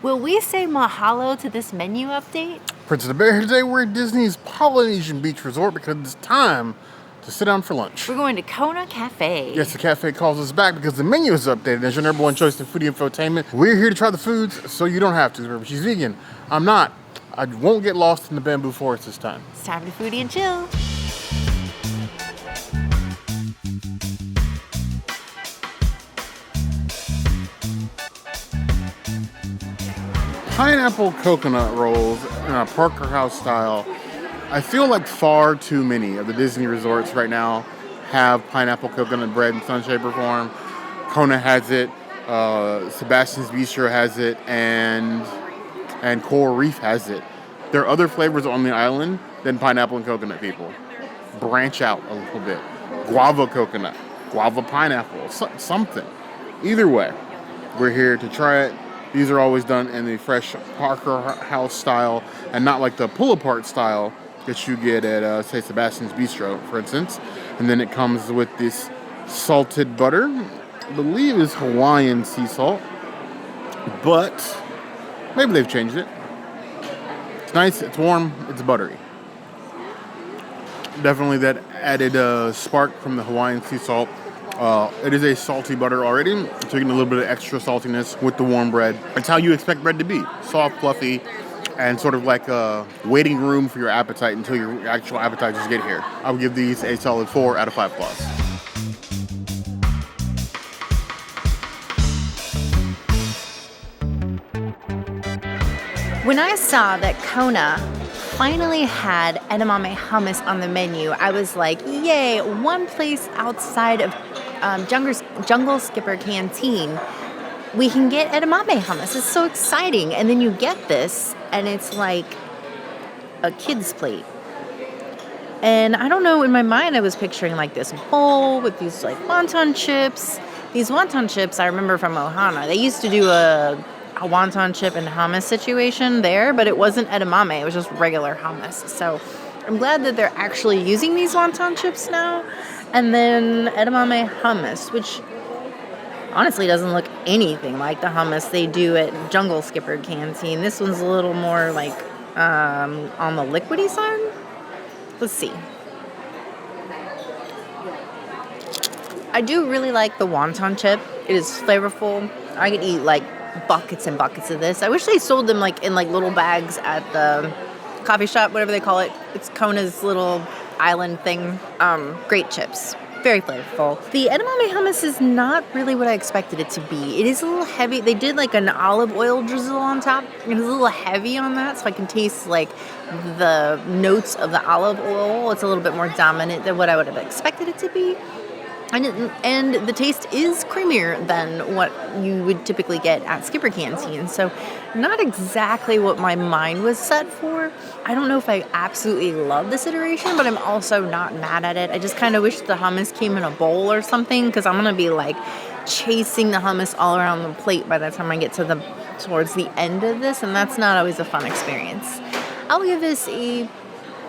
Will we say mahalo to this menu update? Prince of the Bear, today we're at Disney's Polynesian Beach Resort because it's time to sit down for lunch. We're going to Kona Cafe. Yes, the cafe calls us back because the menu is updated. As your number one choice in foodie infotainment, we're here to try the foods so you don't have to. Remember, she's vegan. I'm not. I won't get lost in the bamboo forest this time. It's time to foodie and chill. Pineapple coconut rolls in a Parker House style. I feel like far too many of the Disney resorts right now have pineapple coconut bread in some shape or form. Kona has it, Sebastian's Bistro has it, and Coral Reef has it. There are other flavors on the island than pineapple and coconut, people. Branch out a little bit. Guava coconut, guava pineapple, something. Either way, we're here to try it. These are always done in the fresh Parker House style and not like the pull-apart style that you get at, say, Sebastian's Bistro, for instance. And then it comes with this salted butter. I believe is Hawaiian sea salt, but maybe they've changed it. It's nice, it's warm, it's buttery. Definitely that added spark from the Hawaiian sea salt. It is a salty butter already, taking a little bit of extra saltiness with the warm bread. It's how you expect bread to be. Soft, fluffy, and sort of like a waiting room for your appetite until your actual appetizers get here. I would give these a solid 4 out of 5 plus. When I saw that Kona finally had edamame hummus on the menu, I was like, yay, one place outside of Jungle Skipper Canteen, we can get edamame hummus. It's so exciting. And then you get this, and it's like a kid's plate. And I don't know, in my mind, I was picturing like this bowl with these like wonton chips. These wonton chips, I remember from Ohana. They used to do a wonton chip and hummus situation there, but it wasn't edamame. It was just regular hummus. So I'm glad that they're actually using these wonton chips now. And then edamame hummus, which honestly doesn't look anything like the hummus they do at Jungle Skipper Canteen. This one's a little more like on the liquidy side. Let's see. I do really like the wonton chip. It is flavorful. I could eat like buckets and buckets of this. I wish they sold them like in like little bags at the coffee shop, whatever they call it. It's Kona's little island thing. Great chips. Very flavorful. The edamame hummus is not really what I expected it to be. It is a little heavy. They did like an olive oil drizzle on top. It is a little heavy on that, so I can taste like the notes of the olive oil. It's a little bit more dominant than what I would have expected it to be. And the taste is creamier than what you would typically get at Skipper Canteen. So not exactly what my mind was set for. I don't know if I absolutely love this iteration, but I'm also not mad at it. I just kind of wish the hummus came in a bowl or something, because I'm going to be like chasing the hummus all around the plate by the time I get towards the end of this, and that's not always a fun experience. I'll give this a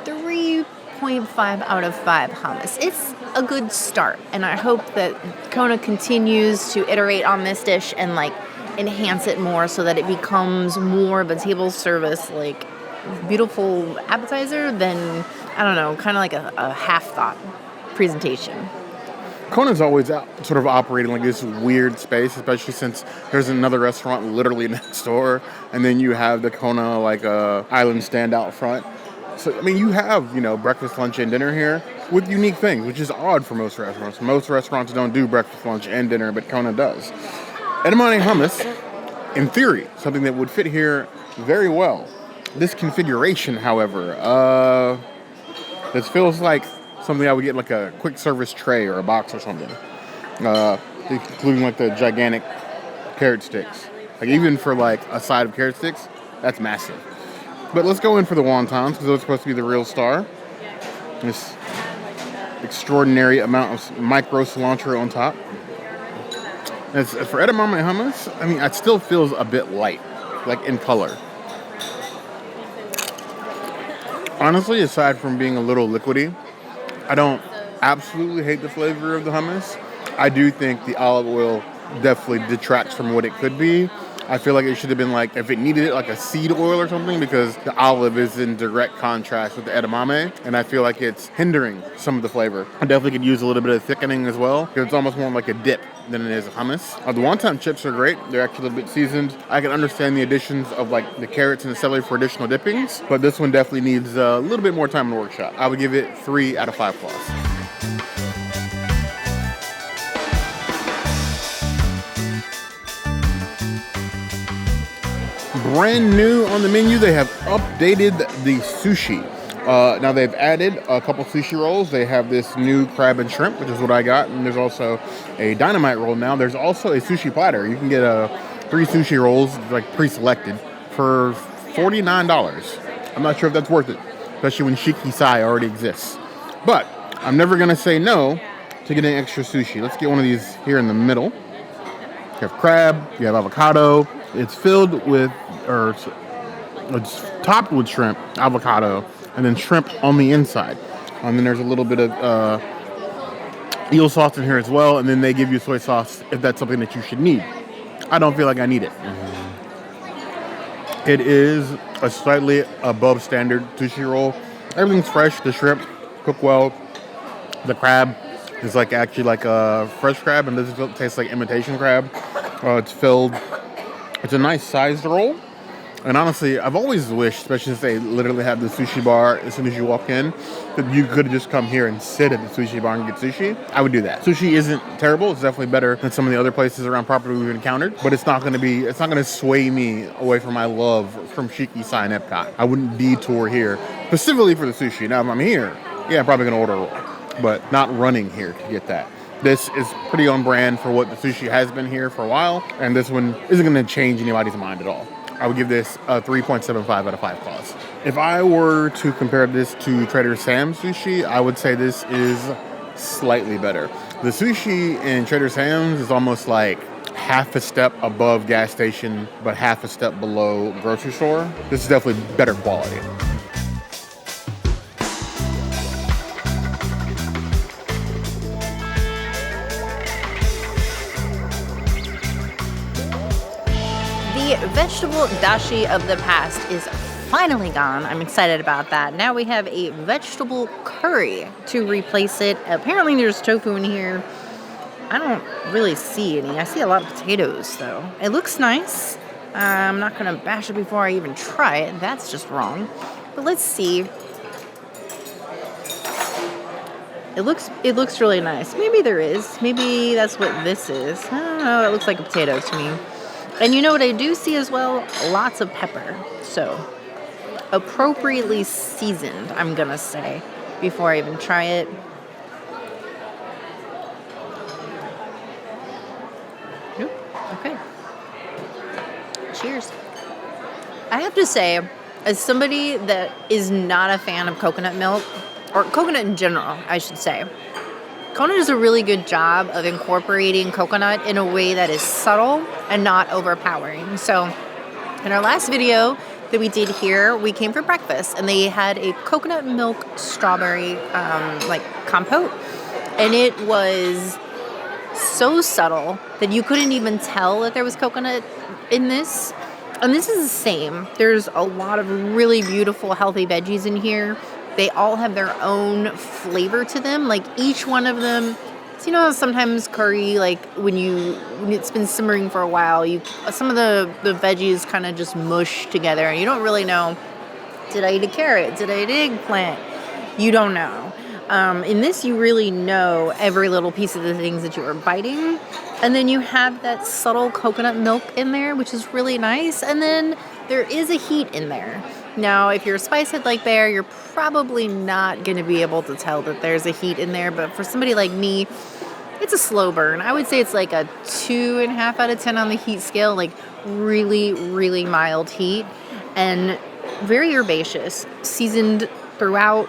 3.5 out of 5 hummus. It's a good start, and I hope that Kona continues to iterate on this dish and like enhance it more so that it becomes more of a table service, like beautiful appetizer than, I don't know, kind of like a half-thought presentation. Kona's always sort of operating like this weird space, especially since there's another restaurant literally next door, and then you have the Kona like island stand out front. So, I mean, you have, breakfast, lunch, and dinner here with unique things, which is odd for most restaurants. Most restaurants don't do breakfast, lunch, and dinner, but Kona does. Edamame hummus, in theory, something that would fit here very well. This configuration, however, this feels like something I would get like a quick service tray or a box or something, including like the gigantic carrot sticks. Like even for like a side of carrot sticks, that's massive. But let's go in for the wontons, because those are supposed to be the real star. This extraordinary amount of micro cilantro on top. As for edamame hummus, I mean, it still feels a bit light, like in color. Honestly, aside from being a little liquidy, I don't absolutely hate the flavor of the hummus. I do think the olive oil definitely detracts from what it could be. I feel like it should have been like, if it needed it, like a seed oil or something, because the olive is in direct contrast with the edamame, and I feel like it's hindering some of the flavor. I definitely could use a little bit of thickening as well, because it's almost more like a dip than it is a hummus. The wonton chips are great. They're actually a little bit seasoned. I can understand the additions of like the carrots and the celery for additional dippings, but this one definitely needs a little bit more time in the workshop. I would give it 3 out of 5 claws. Brand new on the menu, they have updated the sushi. Now they've added a couple sushi rolls. They have this new crab and shrimp, which is what I got, and there's also a dynamite roll now. There's also a sushi platter. You can get 3 sushi rolls, like pre-selected, for $49. I'm not sure if that's worth it, especially when Shiki Sai already exists. But I'm never gonna say no to getting extra sushi. Let's get one of these here in the middle. You have crab, you have avocado. It's filled with, or it's topped with shrimp, avocado, and then shrimp on the inside. And then there's a little bit of eel sauce in here as well, and then they give you soy sauce if that's something that you should need. I don't feel like I need it. It is a slightly above standard sushi roll. Everything's fresh. The shrimp cook well. The crab is like actually like a fresh crab, and this tastes like imitation crab. It's filled. It's a nice sized roll. And honestly, I've always wished, especially since they literally have the sushi bar as soon as you walk in, that you could just come here and sit at the sushi bar and get sushi. I would do that. Sushi isn't terrible. It's definitely better than some of the other places around property we've encountered, but it's not going to sway me away from my love from Shiki Sai and Epcot. I wouldn't detour here specifically for the sushi. Now, if I'm here, yeah, I'm probably going to order a roll, but not running here to get that. This is pretty on brand for what the sushi has been here for a while, and this one isn't going to change anybody's mind at all. I would give this a 3.75 out of 5 claws. If I were to compare this to Trader Sam's sushi, I would say this is slightly better. The sushi in Trader Sam's is almost like half a step above gas station, but half a step below grocery store. This is definitely better quality. The vegetable dashi of the past is finally gone. I'm excited about that. Now we have a vegetable curry to replace it. Apparently there's tofu in here. I don't really see any. I see a lot of potatoes though. It looks nice. I'm not gonna bash it before I even try it. That's just wrong. But let's see. It looks really nice. Maybe there is. Maybe that's what this is. I don't know. It looks like a potato to me. And you know what I do see as well? Lots of pepper. So, appropriately seasoned, I'm gonna say, before I even try it. Nope. Okay. Cheers. I have to say, as somebody that is not a fan of coconut milk, or coconut in general, I should say, Kona does a really good job of incorporating coconut in a way that is subtle and not overpowering. So in our last video that we did here, we came for breakfast and they had a coconut milk strawberry compote. And it was so subtle that you couldn't even tell that there was coconut in this. And this is the same. There's a lot of really beautiful, healthy veggies in here. They all have their own flavor to them. Like each one of them, so you know how sometimes curry, like when it's been simmering for a while, some of the veggies kind of just mush together and you don't really know, did I eat a carrot? Did I eat an eggplant? You don't know. In this, you really know every little piece of the things that you are biting. And then you have that subtle coconut milk in there, which is really nice. And then there is a heat in there. Now, if you're a spice head like Bear, you're probably not going to be able to tell that there's a heat in there. But for somebody like me, it's a slow burn. I would say it's like a 2.5 out of 10 on the heat scale, like really, really mild heat and very herbaceous, seasoned throughout.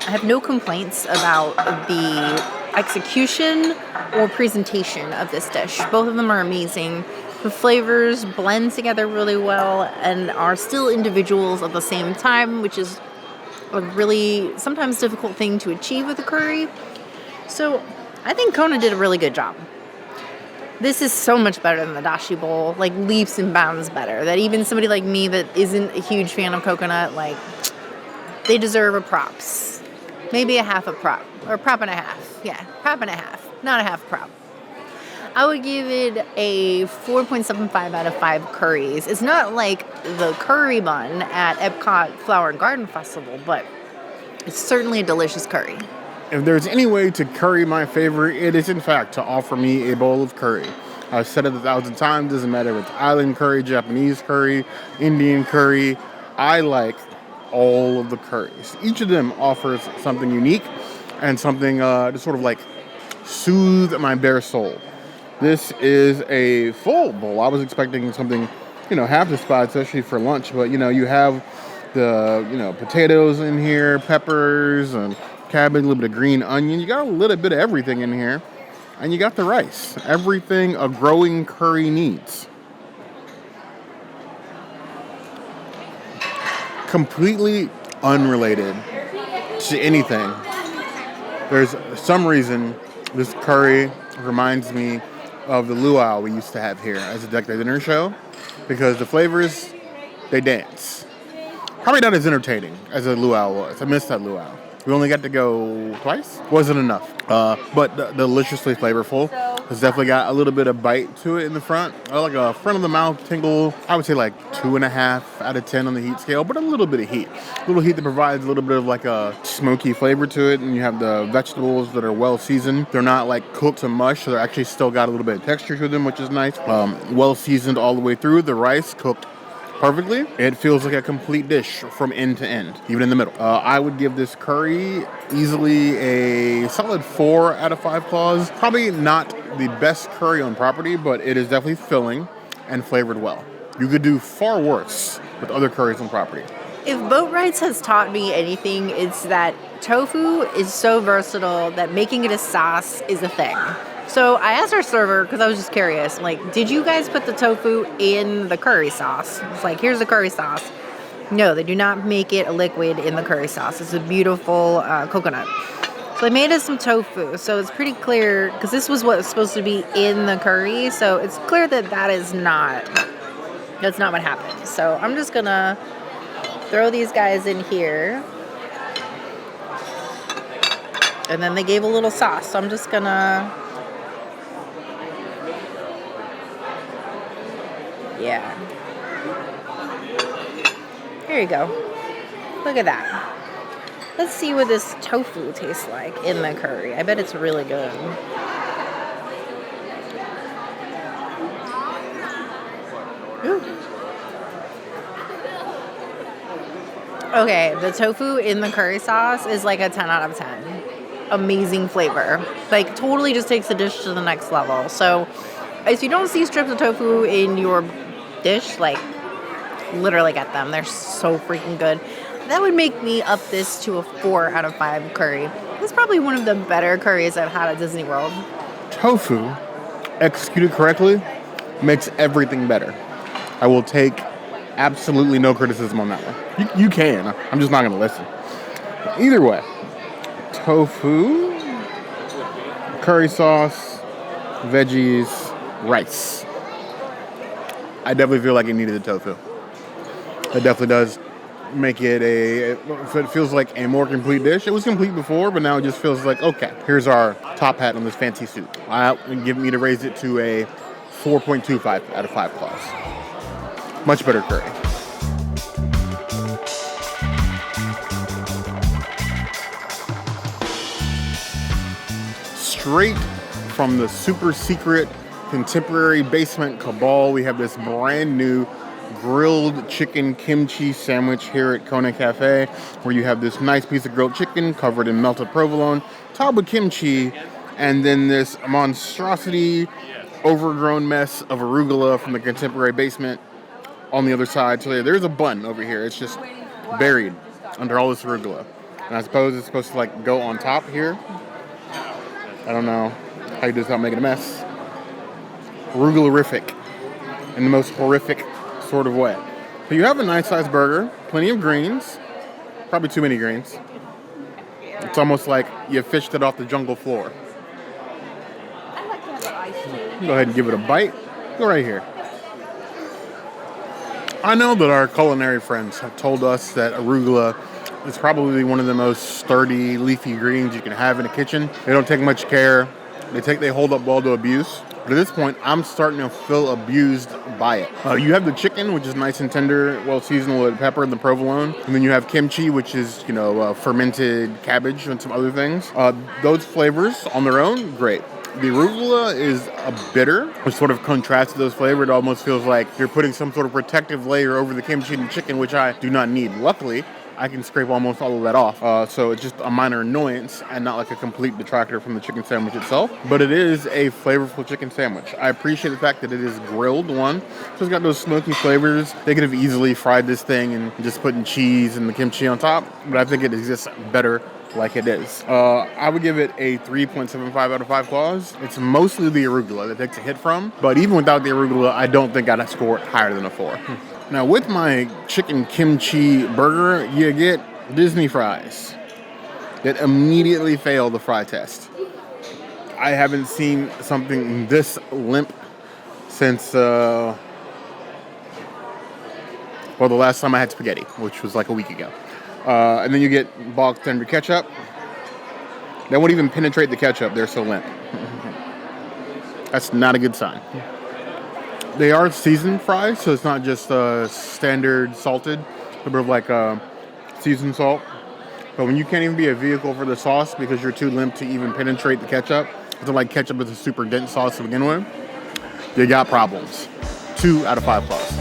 I have no complaints about the execution or presentation of this dish. Both of them are amazing. The flavors blend together really well and are still individuals at the same time, which is a really sometimes difficult thing to achieve with a curry. So I think Kona did a really good job. This is so much better than the dashi bowl, like leaps and bounds better. That even somebody like me that isn't a huge fan of coconut, like, they deserve a props. Maybe a half a prop, or a prop and a half. Yeah, prop and a half, not a half prop. I would give it a 4.75 out of 5 curries. It's not like the curry bun at Epcot Flower and Garden Festival, but it's certainly a delicious curry. If there's any way to curry my favorite, it is in fact to offer me a bowl of curry. I've said it 1,000 times, doesn't matter if it's island curry, Japanese curry, Indian curry. I like all of the curries. Each of them offers something unique and something to sort of like soothe my bare soul. This is a full bowl. I was expecting something, half the spot, especially for lunch. But, you have the, potatoes in here, peppers and cabbage, a little bit of green onion. You got a little bit of everything in here. And you got the rice. Everything a growing curry needs. Completely unrelated to anything. There's some reason this curry reminds me of the luau we used to have here as a deck day dinner show, because the flavors, they dance. Probably not as entertaining as a luau was. I missed that luau. We only got to go twice. Wasn't enough. But deliciously flavorful. It's definitely got a little bit of bite to it in the front. Like a front of the mouth tingle. I would say like 2.5 out of 10 on the heat scale, but a little bit of heat. A little heat that provides a little bit of like a smoky flavor to it. And you have the vegetables that are well seasoned. They're not like cooked to mush, so they're actually still got a little bit of texture to them, which is nice. Well seasoned all the way through. The rice cooked perfectly. It feels like a complete dish from end to end, even in the middle. I would give this curry easily a solid 4 out of 5 claws. Probably not the best curry on property, but it is definitely filling and flavored well. You could do far worse with other curries on property. If Boat Rides has taught me anything, it's that tofu is so versatile that making it a sauce is a thing. So I asked our server, because I was just curious, like, did you guys put the tofu in the curry sauce? It's like, here's the curry sauce. No, they do not make it a liquid in the curry sauce. It's a beautiful coconut. So they made us some tofu. So it's pretty clear, because this was what was supposed to be in the curry. So it's clear that that's not what happened. So I'm just going to throw these guys in here. And then they gave a little sauce. So I'm just going to... Yeah. Here you go. Look at that. Let's see what this tofu tastes like in the curry. I bet it's really good. Ooh. Okay, the tofu in the curry sauce is like a 10 out of 10. Amazing flavor. Like, totally just takes the dish to the next level. So, if you don't see strips of tofu in your dish, like, literally get them. They're so freaking good. That would make me up this to a 4 out of 5 curry. It's probably one of the better curries I've had at Disney World. Tofu, executed correctly, makes everything better. I will take absolutely no criticism on that one. You can. I'm just not going to listen. Either way, tofu, curry sauce, veggies, rice. I definitely feel like it needed the tofu. It definitely does make it it feels like a more complete dish. It was complete before, but now it just feels like, okay, here's our top hat on this fancy soup. I would give me to raise it to a 4.25 out of 5 claws. Much better curry. Straight from the super secret contemporary basement cabal, we have this brand new grilled chicken kimchi sandwich here at Kona Cafe, where you have this nice piece of grilled chicken covered in melted provolone, topped with kimchi, and then this monstrosity overgrown mess of arugula from the contemporary basement on the other side. So there's a bun over here. It's just buried under all this arugula. And I suppose it's supposed to like go on top here. I don't know how you do this without making a mess. Arugula-rific in the most horrific sort of way. But you have a nice sized burger, plenty of greens, probably too many greens. It's almost like you fished it off the jungle floor. Go ahead and give it a bite. Go right here. I know that our culinary friends have told us that arugula is probably one of the most sturdy, leafy greens you can have in a kitchen. They don't take much care. They hold up well to abuse. But at this point, I'm starting to feel abused by it. You have the chicken, which is nice and tender, well seasoned with pepper and the provolone. And then you have kimchi, which is, fermented cabbage and some other things. Those flavors on their own, great. The arugula is a bitter, which sort of contrasts those flavors. It almost feels like you're putting some sort of protective layer over the kimchi and chicken, which I do not need. Luckily, I can scrape almost all of that off. So it's just a minor annoyance and not like a complete detractor from the chicken sandwich itself. But it is a flavorful chicken sandwich. I appreciate the fact that it is grilled, one. So it's got those smoky flavors. They could have easily fried this thing and just putting cheese and the kimchi on top. But I think it exists better like it is. I would give it a 3.75 out of 5 claws. It's mostly the arugula that takes a hit from. But even without the arugula, I don't think I'd score it higher than a 4. Now, with my chicken kimchi burger, you get Disney fries that immediately fail the fry test. I haven't seen something this limp since, the last time I had spaghetti, which was like a week ago. And then you get box tender ketchup. They won't even penetrate the ketchup. They're so limp. That's not a good sign. They are seasoned fries, so it's not just standard salted, a bit of like seasoned salt. But when you can't even be a vehicle for the sauce because you're too limp to even penetrate the ketchup, it's like ketchup is a super dense sauce to begin with, you got problems. 2 out of 5 claws.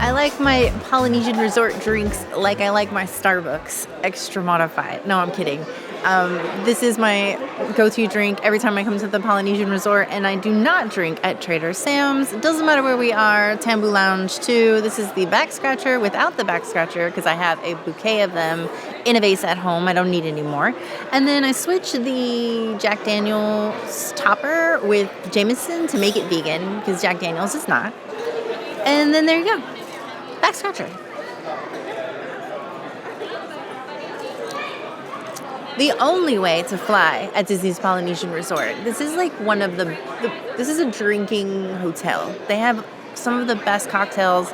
I like my Polynesian resort drinks like I like my Starbucks, extra modified. No, I'm kidding. This is my go-to drink every time I come to the Polynesian resort, and I do not drink at Trader Sam's. It doesn't matter where we are. Tambu Lounge too. This is the Backscratcher without the Backscratcher because I have a bouquet of them in a vase at home. I don't need any more. And then I switch the Jack Daniel's topper with Jameson to make it vegan because Jack Daniel's is not. And then there you go. Backscratcher. The only way to fly at Disney's Polynesian Resort. This is like one of this is a drinking hotel. They have some of the best cocktails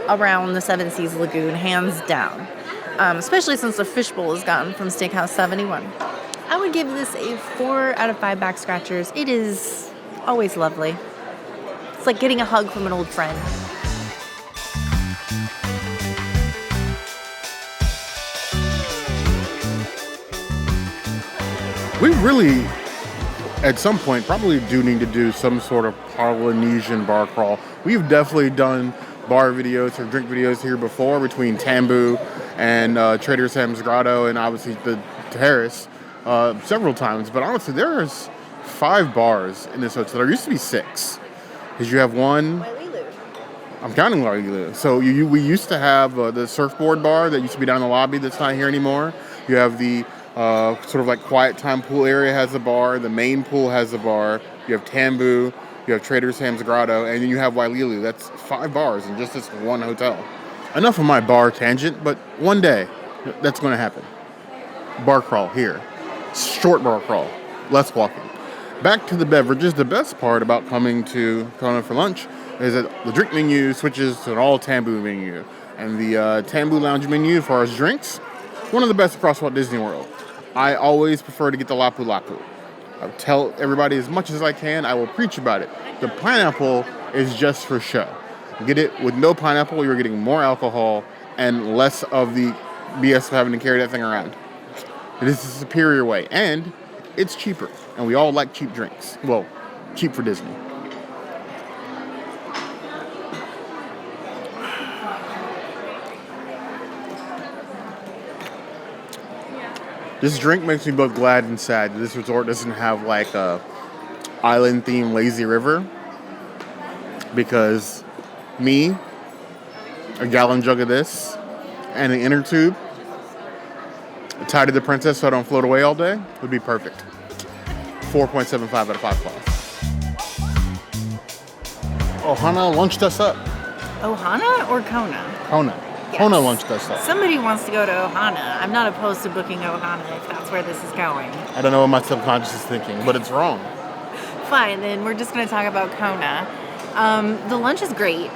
around the Seven Seas Lagoon, hands down. Especially since the fishbowl is gone from Steakhouse 71. I would give this a 4 out of 5 Backscratchers. It is always lovely. It's like getting a hug from an old friend. We really, at some point, probably do need to do some sort of Polynesian bar crawl. We've definitely done bar videos or drink videos here before between Tambu and Trader Sam's Grotto and obviously the Terrace several times. But honestly, there's 5 bars in this hotel. There used to be 6. Because you have one... I'm counting Waililu. So we used to have the surfboard bar that used to be down in the lobby that's not here anymore. You have the sort of like quiet time pool area has a bar. The main pool has a bar. You have Tambu. You have Trader Sam's Grotto. And then you have Waililu. That's 5 bars in just this one hotel. Enough of my bar tangent, but one day that's going to happen. Bar crawl here. Short bar crawl. Less walking. Back to the beverages. The best part about coming to Kona for lunch is that the drink menu switches to an all Tambu menu. And the Tambu Lounge menu, as far as drinks, one of the best across Walt Disney World. I always prefer to get the Lapu. I tell everybody as much as I can. I will preach about it. The pineapple is just for show. Get it with no pineapple, you're getting more alcohol and less of the BS of having to carry that thing around. It is a superior way, and it's cheaper. And we all like cheap drinks. Well, cheap for Disney. This drink makes me both glad and sad that this resort doesn't have like a island-themed lazy river. Because me, a gallon jug of this, and an inner tube tied to the princess so I don't float away all day would be perfect. 4.75 out of 5 claws. Ohana lunched us up. Ohana or Kona? Kona. Yes. Kona lunch does stuff. Somebody wants to go to Ohana. I'm not opposed to booking Ohana if that's where this is going. I don't know what my subconscious is thinking, but it's wrong. Fine, then we're just going to talk about Kona. The lunch is great.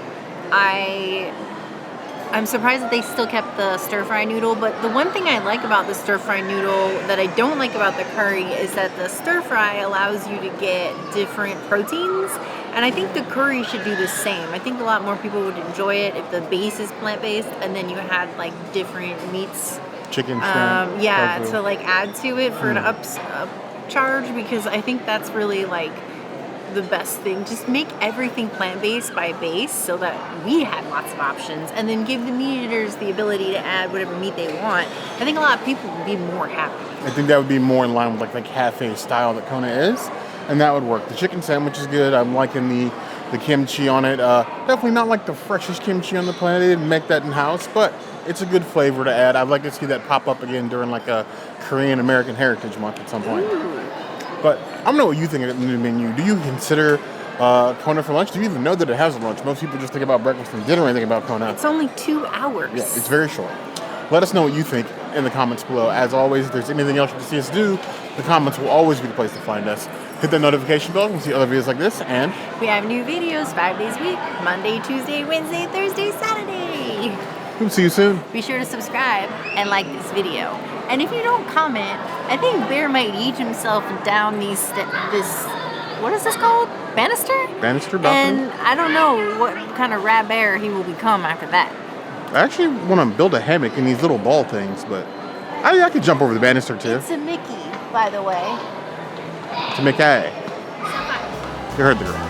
I'm surprised that they still kept the stir-fry noodle, but the one thing I like about the stir-fry noodle that I don't like about the curry is that the stir-fry allows you to get different proteins, and I think the curry should do the same. I think a lot more people would enjoy it if the base is plant-based and then you had like different meats. Chicken, shrimp, tofu. To like add to it for an upcharge, because I think that's really like the best thing. Just make everything plant-based by base so that we had lots of options, and then give the meat eaters the ability to add whatever meat they want. I think a lot of people would be more happy. I think that would be more in line with like the cafe style that Kona is, and that would work. The chicken sandwich is good. I'm liking the kimchi on it. Definitely not like the freshest kimchi on the planet. They didn't make that in-house, but it's a good flavor to add. I'd like to see that pop up again during like a Korean American Heritage Month at some point. Ooh. But I don't know what you think of the new menu. Do you consider Kona for lunch? Do you even know that it has a lunch? Most people just think about breakfast and dinner when they think about Kona. It's only 2 hours. Yeah, it's very short. Let us know what you think in the comments below. As always, if there's anything else you want to see us do, the comments will always be the place to find us. Hit that notification bell and see other videos like this. And we have new videos 5 days a week: Monday, Tuesday, Wednesday, Thursday, Saturday. we'll see you soon. Be sure to subscribe and like this video. And if you don't comment, I think Bear might eat himself down this, what is this called? Banister? Banister, balcony? And I don't know what kind of rat bear he will become after that. I actually want to build a hammock in these little ball things, but I could jump over the banister too. It's a Mickey, by the way. It's a Mickey. You heard the girl.